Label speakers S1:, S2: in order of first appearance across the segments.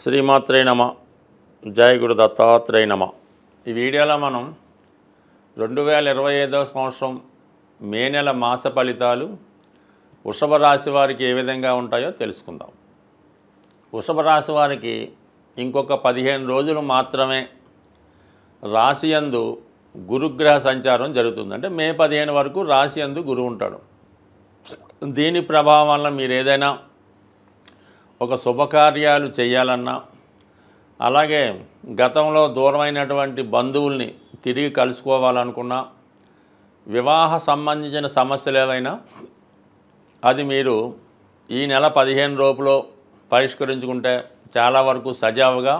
S1: శ్రీమాత్రే నమ. జయ గురు దత్తాత్రేయ నమ. ఈ వీడియోలో మనం 2025వ సంవత్సరం మే నెల మాస ఫలితాలు వృషభ రాశి వారికి ఏ విధంగా ఉంటాయో తెలుసుకుందాం. వృషభ రాశి వారికి ఇంకొక 15 రోజులు మాత్రమే రాశి యందు గురుగ్రహ సంచారం జరుగుతుంది. అంటే మే 15 వరకు రాశి యందు గురువు ఉంటాడు. దీని ప్రభావం వల్ల మీరు ఏదైనా ఒక శుభకార్యాలు చేయాలన్నా, అలాగే గతంలో దూరమైనటువంటి బంధువుల్ని తిరిగి కలుసుకోవాలనుకున్నా, వివాహ సంబంధించిన సమస్యలు ఏవైనా అది మీరు ఈ నెల 15 లోపులో పరిష్కరించుకుంటే చాలా వరకు సజావుగా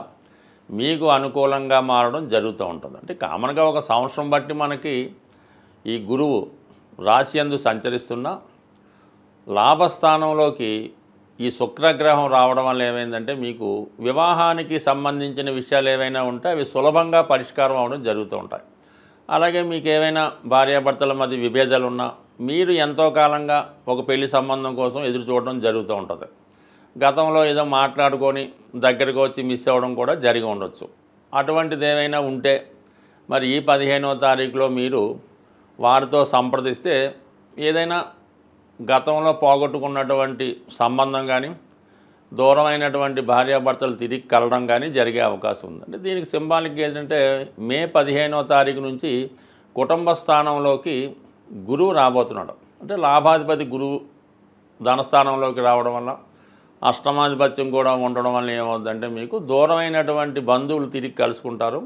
S1: మీకు అనుకూలంగా మారడం జరుగుతూ ఉంటుంది. అంటే కామన్గా ఒక సంవత్సరం బట్టి మనకి ఈ గురువు రాశి యందు సంచరిస్తున్న లాభస్థానంలోకి ఈ శుక్రగ్రహం రావడం వల్ల ఏమైందంటే మీకు వివాహానికి సంబంధించిన విషయాలు ఏవైనా ఉంటే అవి సులభంగా పరిష్కారం అవడం జరుగుతూ ఉంటాయి. అలాగే మీకు ఏవైనా భార్యాభర్తల మధ్య విభేదాలు ఉన్నా మీరు ఎంతో కాలంగా ఒక పెళ్లి సంబంధం కోసం ఎదురు చూడడం జరుగుతూ ఉంటుంది. గతంలో ఏదో మాట్లాడుకొని దగ్గరికి వచ్చి మిస్ అవ్వడం కూడా జరిగి ఉండొచ్చు. అటువంటిది ఏమైనా ఉంటే మరి ఈ 15వ తారీఖులో మీరు వారితో సంప్రదిస్తే ఏదైనా గతంలో పోగొట్టుకున్నటువంటి సంబంధం కానీ, దూరమైనటువంటి భార్యాభర్తలు తిరిగి కలడం కానీ జరిగే అవకాశం ఉంది. అంటే దీనికి సింబాలిక్ ఏంటంటే మే 15వ తారీఖు నుంచి కుటుంబ స్థానంలోకి గురువు రాబోతున్నాడు. అంటే లాభాధిపతి గురువు ధనస్థానంలోకి రావడం వల్ల అష్టమాధిపత్యం కూడా ఉండడం వల్ల ఏమవుతుందంటే మీకు దూరమైనటువంటి బంధువులు తిరిగి కలుసుకుంటారు.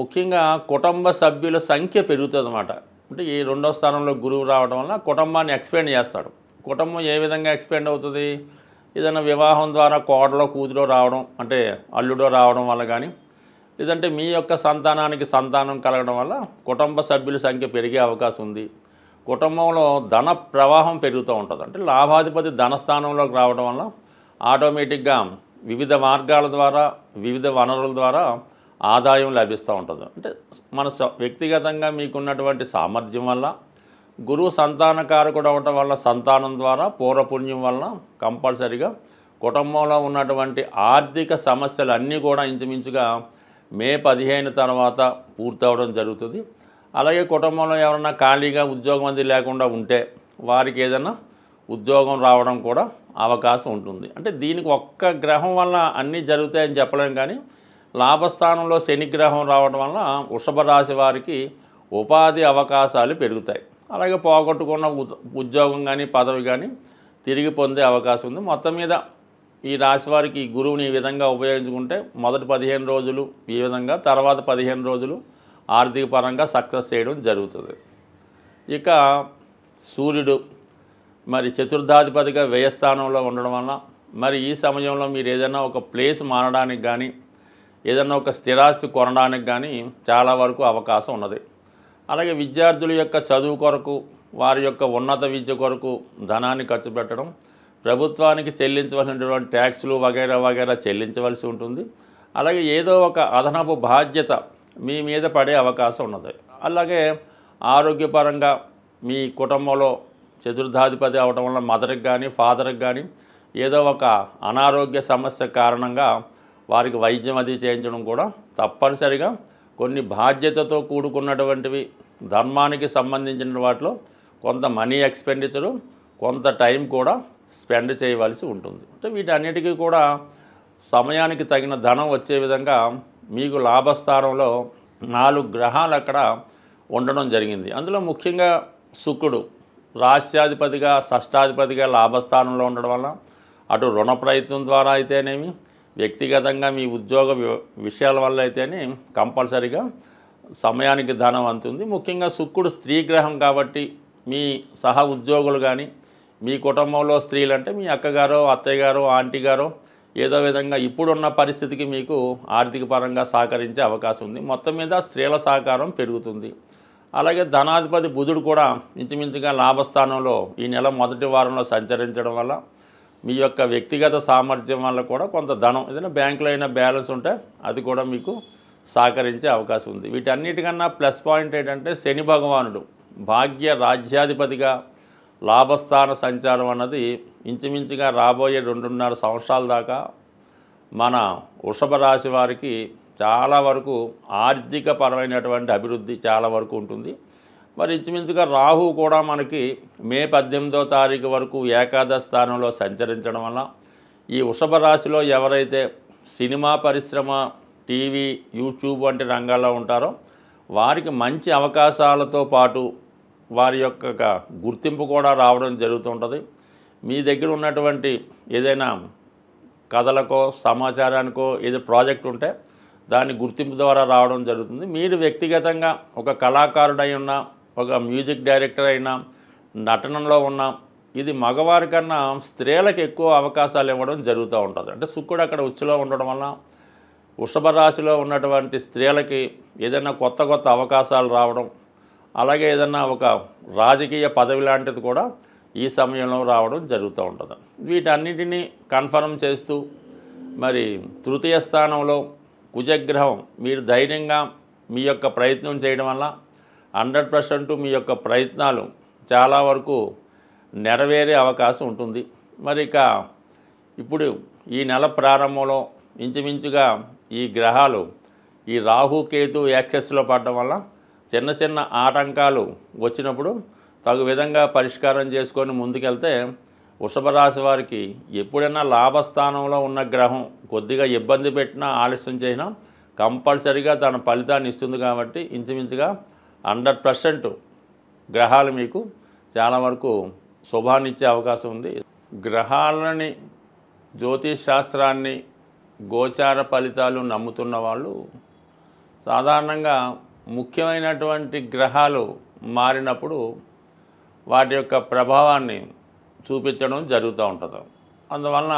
S1: ముఖ్యంగా కుటుంబ సభ్యుల సంఖ్య పెరుగుతుంది అన్నమాట. అంటే ఈ 2వ స్థానంలో గురువు రావడం వల్ల కుటుంబాన్ని ఎక్స్పెండ్ చేస్తాడు. కుటుంబం ఏ విధంగా ఎక్స్పెండ్ అవుతుంది? ఏదైనా వివాహం ద్వారా కోడలో కూతురో రావడం, అంటే అల్లుడో రావడం వల్ల కానీ, లేదంటే మీ యొక్క సంతానానికి సంతానం కలగడం వల్ల కుటుంబ సభ్యుల సంఖ్య పెరిగే అవకాశం ఉంది. కుటుంబంలో ధన ప్రవాహం పెరుగుతూ ఉంటుంది. అంటే లాభాధిపతి ధనస్థానంలోకి రావడం వల్ల ఆటోమేటిక్గా వివిధ మార్గాల ద్వారా, వివిధ వనరుల ద్వారా ఆదాయం లభిస్తూ ఉంటుంది. అంటే మన వ్యక్తిగతంగా మీకున్నటువంటి సామర్థ్యం వల్ల, గురువు సంతానకారకుడు అవటం వల్ల, సంతానం ద్వారా పూర్వపుణ్యం వల్ల కంపల్సరిగా కుటుంబంలో ఉన్నటువంటి ఆర్థిక సమస్యలు అన్నీ కూడా ఇంచుమించుగా మే 15 తర్వాత పూర్తవడం జరుగుతుంది. అలాగే కుటుంబంలో ఎవరన్నా ఖాళీగా ఉద్యోగం అది లేకుండా ఉంటే వారికి ఏదైనా ఉద్యోగం రావడం కూడా అవకాశం ఉంటుంది. అంటే దీనికి ఒక్క గ్రహం వల్ల అన్నీ జరుగుతాయని చెప్పలేం, కానీ లాభస్థానంలో శనిగ్రహం రావడం వల్ల వృషభ రాశి వారికి ఉపాధి అవకాశాలు పెరుగుతాయి. అలాగే పోగొట్టుకున్న ఉద్యోగం కానీ పదవి కానీ తిరిగి పొందే అవకాశం ఉంది. మొత్తం మీద ఈ రాశి వారికి ఈ గురువుని ఈ విధంగా ఉపయోగించుకుంటే మొదటి 15 రోజులు ఈ విధంగా, తర్వాత 15 రోజులు ఆర్థిక పరంగా సక్సెస్ చేయడం జరుగుతుంది. ఇక సూర్యుడు మరి చతుర్థాధిపతిగా వ్యయస్థానంలో ఉండడం వల్ల మరి ఈ సమయంలో మీరు ఏదైనా ఒక ప్లేస్ మారడానికి కానీ, ఏదైనా ఒక స్థిరాస్తి కొనడానికి కానీ చాలా వరకు అవకాశం ఉన్నది. అలాగే విద్యార్థుల యొక్క చదువు కొరకు, వారి యొక్క ఉన్నత విద్య కొరకు ధనాన్ని ఖర్చు పెట్టడం, ప్రభుత్వానికి చెల్లించవలసినటువంటి ట్యాక్సులు వగైరా వగైరా చెల్లించవలసి ఉంటుంది. అలాగే ఏదో ఒక అదనపు బాధ్యత మీ మీద పడే అవకాశం ఉన్నది. అలాగే ఆరోగ్యపరంగా మీ కుటుంబంలో చతుర్థాధిపతి అవడం వల్ల మదర్కి కానీ ఫాదర్కి కానీ ఏదో ఒక అనారోగ్య సమస్య కారణంగా వారికి వైద్యం అది చేయించడం కూడా తప్పనిసరిగా కొన్ని బాధ్యతతో కూడుకున్నటువంటివి, ధర్మానికి సంబంధించిన వాటిలో కొంత మనీ ఎక్స్పెండిచరు, కొంత టైం కూడా స్పెండ్ చేయవలసి ఉంటుంది. అంటే వీటన్నిటికీ కూడా సమయానికి తగిన ధనం వచ్చే విధంగా మీకు లాభస్థానంలో 4 గ్రహాలు అక్కడ ఉండడం జరిగింది. అందులో ముఖ్యంగా శుక్రుడు రాశ్యాధిపతిగా, షష్టాధిపతిగా లాభస్థానంలో ఉండడం వల్ల అటు రుణ ప్రయత్నం ద్వారా అయితేనేమి, వ్యక్తిగతంగా మీ ఉద్యోగ విషయాల వల్ల అయితేనే కంపల్సరిగా సమయానికి ధనం అందుతుంది. ముఖ్యంగా శుక్రుడు స్త్రీ గ్రహం కాబట్టి మీ సహ ఉద్యోగులు కానీ, మీ కుటుంబంలో స్త్రీలు అంటే మీ అక్కగారో, అత్తయ్య గారో, ఆంటీ గారో ఏదో విధంగా ఇప్పుడున్న పరిస్థితికి మీకు ఆర్థిక పరంగా సహకరించే అవకాశం ఉంది. మొత్తం మీద స్త్రీల సహకారం పెరుగుతుంది. అలాగే ధనాధిపతి బుధుడు కూడా ఇంచుమించుగా లాభస్థానంలో ఈ నెల మొదటి వారంలో సంచరించడం వల్ల మీ యొక్క వ్యక్తిగత సామర్థ్యం వల్ల కూడా కొంత ధనం, ఏదైనా బ్యాంకులో అయినా బ్యాలెన్స్ ఉంటే అది కూడా మీకు సహకరించే అవకాశం ఉంది. వీటన్నిటికన్నా ప్లస్ పాయింట్ ఏంటంటే శని భగవానుడు భాగ్య రాజ్యాధిపతిగా లాభస్థాన సంచారం అన్నది ఇంచుమించుగా రాబోయే 2.5 సంవత్సరాల దాకా మన వృషభ రాశి వారికి చాలా వరకు ఆర్థిక పరమైనటువంటి అభివృద్ధి చాలా వరకు ఉంటుంది. మరి ఇంచుమించుగా రాహు కూడా మనకి మే 18వ తారీఖు వరకు ఏకాదశ స్థానంలో సంచరించడం వల్ల ఈ వృషభ రాశిలో ఎవరైతే సినిమా పరిశ్రమ, టీవీ, యూట్యూబ్ వంటి రంగాల్లో ఉంటారో వారికి మంచి అవకాశాలతో పాటు వారి యొక్క గుర్తింపు కూడా రావడం జరుగుతుంటుంది. మీ దగ్గర ఉన్నటువంటి ఏదైనా కథలకో సమాచారానికో ఏదో ప్రాజెక్ట్ ఉంటే దాని గుర్తింపు ద్వారా రావడం జరుగుతుంది. మీరు వ్యక్తిగతంగా ఒక కళాకారుడై ఉన్నా, ఒక మ్యూజిక్ డైరెక్టర్ అయినా, నటనలో ఉన్నా, ఇది మగవారి కన్నా స్త్రీలకు ఎక్కువ అవకాశాలు ఇవ్వడం జరుగుతూ ఉంటుంది. అంటే శుక్రుడు అక్కడ ఉచ్చులో ఉండడం వల్ల వృషభ రాశిలో ఉన్నటువంటి స్త్రీలకి ఏదైనా కొత్త కొత్త అవకాశాలు రావడం, అలాగే ఏదైనా ఒక రాజకీయ పదవి లాంటిది కూడా ఈ సమయంలో రావడం జరుగుతూ ఉంటుంది. వీటన్నిటినీ కన్ఫర్మ్ చేస్తూ మరి తృతీయ స్థానంలో కుజగ్రహం మీరు ధైర్యంగా మీ యొక్క ప్రయత్నం చేయడం వల్ల 100% మీ యొక్క ప్రయత్నాలు చాలా వరకు నెరవేరే అవకాశం ఉంటుంది. మరి ఇక ఇప్పుడు ఈ నెల ప్రారంభంలో ఇంచుమించుగా ఈ గ్రహాలు ఈ రాహు కేతు యాక్సెస్లో పడడం వల్ల చిన్న చిన్న ఆటంకాలు వచ్చినప్పుడు తగు విధంగా పరిష్కారం చేసుకొని ముందుకెళ్తే వృషభ రాశి వారికి ఎప్పుడైనా లాభస్థానంలో ఉన్న గ్రహం కొద్దిగా ఇబ్బంది పెట్టినా, ఆలస్యం చేసినా కంపల్సరీగా తన ఫలితాన్ని ఇస్తుంది. కాబట్టి ఇంచుమించుగా 100% గ్రహాలు మీకు చాలా వరకు శుభాన్ని ఇచ్చే అవకాశం ఉంది. గ్రహాలని, జ్యోతిష్ శాస్త్రాన్ని, గోచార ఫలితాలు నమ్ముతున్న వాళ్ళు సాధారణంగా ముఖ్యమైనటువంటి గ్రహాలు మారినప్పుడు వాటి యొక్క ప్రభావాన్ని చూపించడం జరుగుతూ ఉంటుంది. అందువలన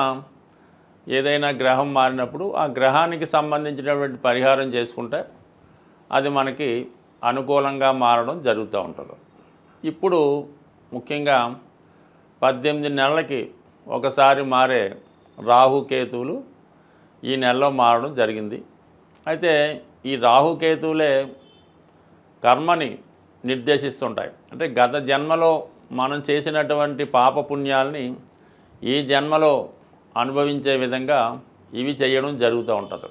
S1: ఏదైనా గ్రహం మారినప్పుడు ఆ గ్రహానికి సంబంధించినటువంటి పరిహారం చేసుకుంటే అది మనకి అనుకూలంగా మారడం జరుగుతూ ఉంటుంది. ఇప్పుడు ముఖ్యంగా 18 నెలలకి ఒకసారి మారే రాహుకేతువులు ఈ నెలలో మారడం జరిగింది. అయితే ఈ రాహుకేతువులే కర్మని నిర్దేశిస్తుంటాయి. అంటే గత జన్మలో మనం చేసినటువంటి పాపపుణ్యాలని ఈ జన్మలో అనుభవించే విధంగా ఇవి చేయడం జరుగుతూ ఉంటుంది.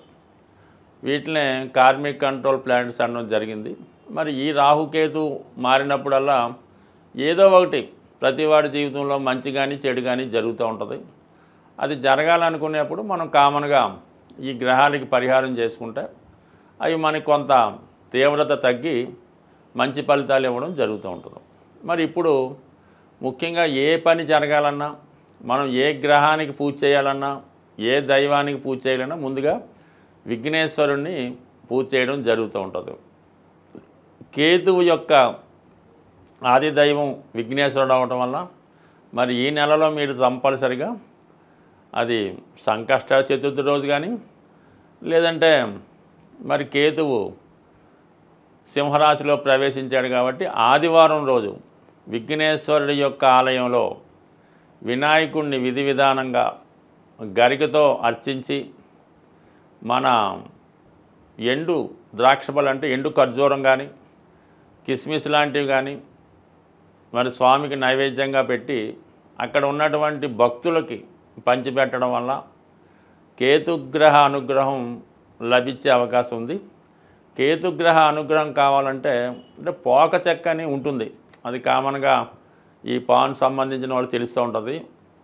S1: వీటినే కార్మిక్ కంట్రోల్ ప్లానెట్స్ అనడం జరిగింది. మరి ఈ రాహుకేతు మారినప్పుడల్లా ఏదో ఒకటి ప్రతివాడి జీవితంలో మంచి కానీ చెడు కానీ జరుగుతూ ఉంటుంది. అది జరగాలనుకునేప్పుడు మనం కామన్గా ఈ గ్రహాలకి పరిహారం చేసుకుంటే అవి మనకి కొంత తీవ్రత తగ్గి మంచి ఫలితాలు ఇవ్వడం జరుగుతూ ఉంటుంది. మరి ఇప్పుడు ముఖ్యంగా ఏ పని జరగాలన్నా, మనం ఏ గ్రహానికి పూజ చేయాలన్నా, ఏ దైవానికి పూజ చేయాలన్నా ముందుగా విఘ్నేశ్వరుణ్ణి పూజ చేయడం జరుగుతూ ఉంటుంది. కేతువు యొక్క ఆది దైవం విఘ్నేశ్వరుడు అవటం వల్ల మరి ఈ నెలలో మీరు కంపల్సరిగా అది సంకష్ట చతుర్థి రోజు కానీ, లేదంటే మరి కేతువు సింహరాశిలో ప్రవేశించాడు కాబట్టి ఆదివారం రోజు విఘ్నేశ్వరుడి యొక్క ఆలయంలో వినాయకుడిని విధి విధానంగా గరికతో అర్చించి మన ఎండు ద్రాక్షపళ్ళు అంటే ఎండు ఖర్జూరం కానీ, కిస్మిస్ లాంటివి కానీ మరి స్వామికి నైవేద్యంగా పెట్టి అక్కడ ఉన్నటువంటి భక్తులకి పంచిపెట్టడం వల్ల కేతుగ్రహ అనుగ్రహం లభించే అవకాశం ఉంది. కేతుగ్రహ అనుగ్రహం కావాలంటే అంటే పోక చెక్క అని ఉంటుంది, అది కామన్గా ఈ పాన్ సంబంధించిన వాళ్ళు తెలుస్తూ ఉంటుంది.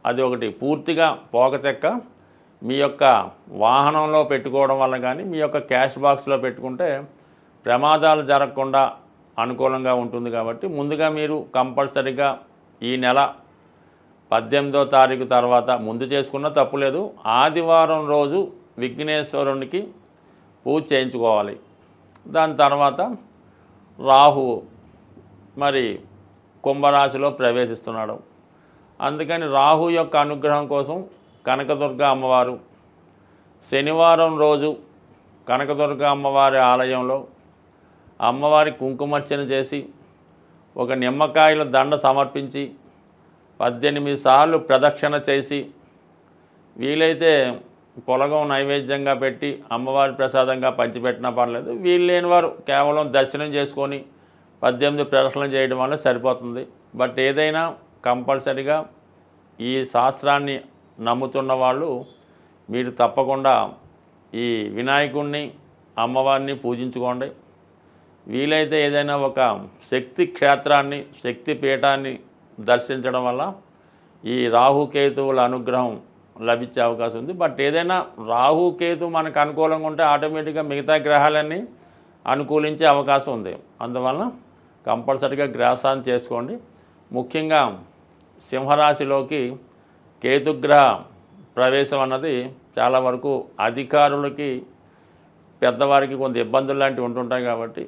S1: అది ఒకటి పూర్తిగా పోక చెక్క మీ యొక్క వాహనంలో పెట్టుకోవడం వల్ల కానీ, మీ యొక్క క్యాష్ బాక్స్లో పెట్టుకుంటే ప్రమాదాలు జరగకుండా అనుకూలంగా ఉంటుంది. కాబట్టి ముందుగా మీరు కంపల్సరీగా ఈ నెల 18వ తారీఖు తర్వాత ముందు చేసుకున్న తప్పులేదు, ఆదివారం రోజు విఘ్నేశ్వరునికి పూజ చేయించుకోవాలి. దాని తర్వాత రాహువు మరి కుంభరాశిలో ప్రవేశిస్తున్నాడు. అందుకని రాహు యొక్క అనుగ్రహం కోసం కనకదుర్గ అమ్మవారు శనివారం రోజు కనకదుర్గ అమ్మవారి ఆలయంలో అమ్మవారి కుంకుమర్చన చేసి ఒక నిమ్మకాయల దండ సమర్పించి 18 సార్లు ప్రదక్షిణ చేసి వీలైతే పొలగం నైవేద్యంగా పెట్టి అమ్మవారి ప్రసాదంగా పంచిపెట్టినా పర్లేదు. వీలు లేని వారు కేవలం దర్శనం చేసుకొని 18 ప్రదక్షిణలు చేయడం వల్ల సరిపోతుంది. బట్ ఏదైనా కంపల్సరీగా ఈ శాస్త్రాన్ని నమ్ముతున్న వాళ్ళు మీరు తప్పకుండా ఈ వినాయకుడిని అమ్మవారిని పూజించుకోండి. వీలైతే ఏదైనా ఒక శక్తి క్షేత్రాన్ని శక్తి పీఠాన్ని దర్శించడం వల్ల ఈ రాహుకేతువుల అనుగ్రహం లభించే అవకాశం ఉంది. బట్ ఏదైనా రాహుకేతు మనకు అనుకూలంగా ఉంటే ఆటోమేటిక్గా మిగతా గ్రహాలన్నీ అనుకూలించే అవకాశం ఉంది. అందువలన కంపల్సరీగా గ్రహశాంతి చేసుకోండి. ముఖ్యంగా సింహరాశిలోకి కేతుగ్రహ ప్రవేశం అన్నది చాలా వరకు అధికారులకి పెద్దవారికి కొంత ఇబ్బందులు లాంటివి ఉంటుంటాయి. కాబట్టి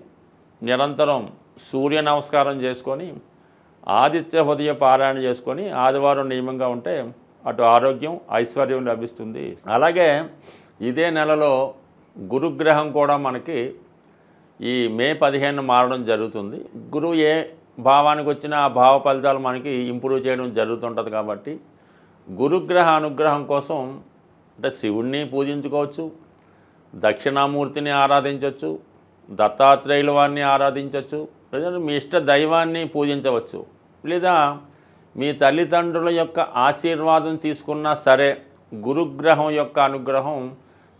S1: నిరంతరం సూర్య నమస్కారం చేసుకొని ఆదిత్య హృదయ పారాయణ చేసుకొని ఆదివారం నియమంగా ఉంటే అటు ఆరోగ్యం ఐశ్వర్యం లభిస్తుంది. అలాగే ఇదే నెలలో గురుగ్రహం కూడా మనకి ఈ మే 15 మారడం జరుగుతుంది. గురువు ఏ భావానికి వచ్చినా ఆ భావ ఫలితాలు మనకి ఇంప్రూవ్ చేయడం జరుగుతుంటుంది. కాబట్టి గురుగ్రహ అనుగ్రహం కోసం అంటే శివుణ్ణి పూజించుకోవచ్చు, దక్షిణామూర్తిని ఆరాధించవచ్చు, దత్తాత్రేయుల వారిని ఆరాధించవచ్చు, లేదా మీ ఇష్ట దైవాన్ని పూజించవచ్చు, లేదా మీ తల్లిదండ్రుల యొక్క ఆశీర్వాదం తీసుకున్నా సరే గురుగ్రహం యొక్క అనుగ్రహం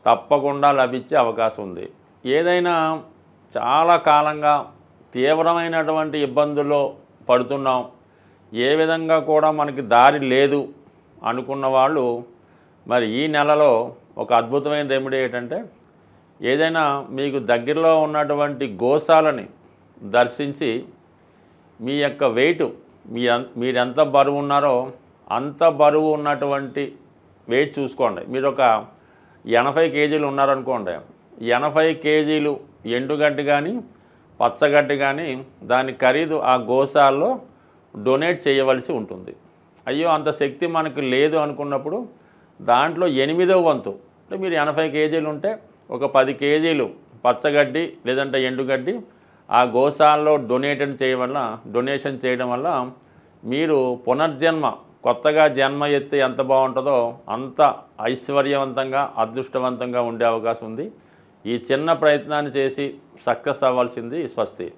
S1: తప్పకుండా లభించే అవకాశం ఉంది. ఏదైనా చాలా కాలంగా తీవ్రమైనటువంటి ఇబ్బందుల్లో పడుతున్నాం, ఏ విధంగా కూడా మనకి దారి లేదు అనుకున్న వాళ్ళు మరి ఈ నెలలో ఒక అద్భుతమైన రెమెడీ ఏంటంటే ఏదైనా మీకు దగ్గరలో ఉన్నటువంటి గోశాలని దర్శించి మీ యొక్క వెయిట్ మీరు ఎంత బరువు ఉన్నారో అంత బరువు ఉన్నటువంటి వెయిట్ చూసుకోండి. మీరు ఒక 80 కేజీలు ఉన్నారనుకోండి, 80 కేజీలు ఎండుగడ్డి కానీ పచ్చగడ్డి కానీ దాని ఖరీదు ఆ గోశాలలో డొనేట్ చేయవలసి ఉంటుంది. అయ్యో అంత శక్తి మనకు లేదు అనుకున్నప్పుడు దాంట్లో 8వ వంతు అంటే మీరు 80 కేజీలు ఉంటే ఒక 10 కేజీలు పచ్చగడ్డి లేదంటే ఎండుగడ్డి ఆ గోశాలలో డొనేషన్ చేయడం వల్ల మీరు పునర్జన్మ కొత్తగా జన్మ ఎత్తి ఎంత బాగుంటుందో అంత ఐశ్వర్యవంతంగా అదృష్టవంతంగా ఉండే అవకాశం ఉంది. ఈ చిన్న ప్రయత్నాన్ని చేసి సక్సెస్ అవ్వాల్సింది. స్వస్తి.